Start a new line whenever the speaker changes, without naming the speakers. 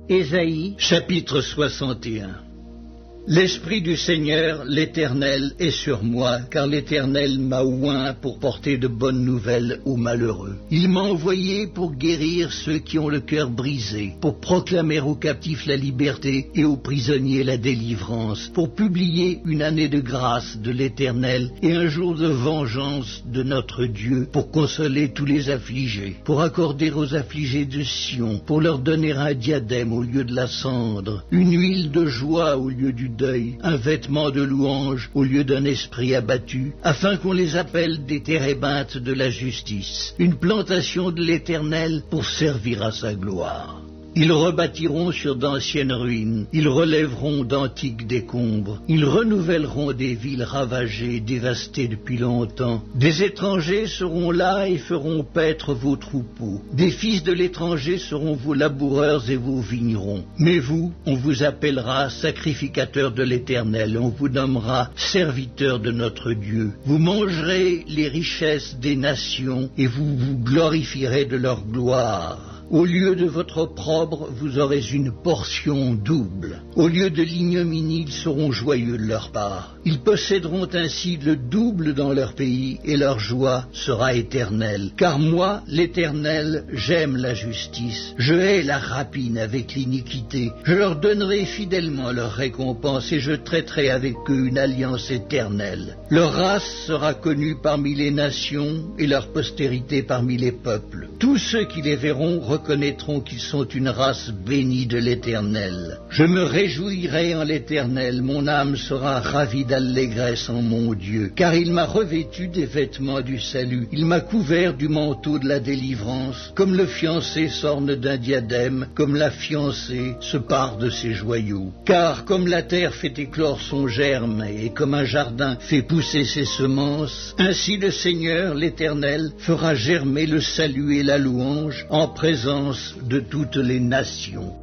Ésaïe, chapitre 61. L'Esprit du Seigneur, l'Éternel, est sur moi, car l'Éternel m'a oint pour porter de bonnes nouvelles aux malheureux. Il m'a envoyé pour guérir ceux qui ont le cœur brisé, pour proclamer aux captifs la liberté et aux prisonniers la délivrance, pour publier une année de grâce de l'Éternel et un jour de vengeance de notre Dieu, pour consoler tous les affligés, pour accorder aux affligés de Sion, pour leur donner un diadème au lieu de la cendre, une huile de joie au lieu du deuil, un vêtement de louange au lieu d'un esprit abattu, afin qu'on les appelle des térébintes de la justice, une plantation de l'Éternel pour servir à sa gloire. Ils rebâtiront sur d'anciennes ruines, ils relèveront d'antiques décombres, ils renouvelleront des villes ravagées, dévastées depuis longtemps. Des étrangers seront là et feront paître vos troupeaux. Des fils de l'étranger seront vos laboureurs et vos vignerons. Mais vous, on vous appellera sacrificateurs de l'Éternel, on vous nommera serviteurs de notre Dieu. Vous mangerez les richesses des nations et vous vous glorifierez de leur gloire. Au lieu de votre opprobre, vous aurez une portion double. Au lieu de l'ignominie, ils seront joyeux de leur part. Ils posséderont ainsi le double dans leur pays, et leur joie sera éternelle. Car moi, l'Éternel, j'aime la justice. Je hais la rapine avec l'iniquité. Je leur donnerai fidèlement leur récompense, et je traiterai avec eux une alliance éternelle. Leur race sera connue parmi les nations, et leur postérité parmi les peuples. Tous ceux qui les verront reconnaîtront qu'ils sont une race bénie de l'Éternel. Je me réjouirai en l'Éternel, mon âme sera ravie d'allégresse en mon Dieu, car il m'a revêtu des vêtements du salut, il m'a couvert du manteau de la délivrance, comme le fiancé s'orne d'un diadème, comme la fiancée se pare de ses joyaux. Car comme la terre fait éclore son germe, et comme un jardin fait pousser ses semences, ainsi le Seigneur, l'Éternel, fera germer le salut et la louange en présence de toutes les nations.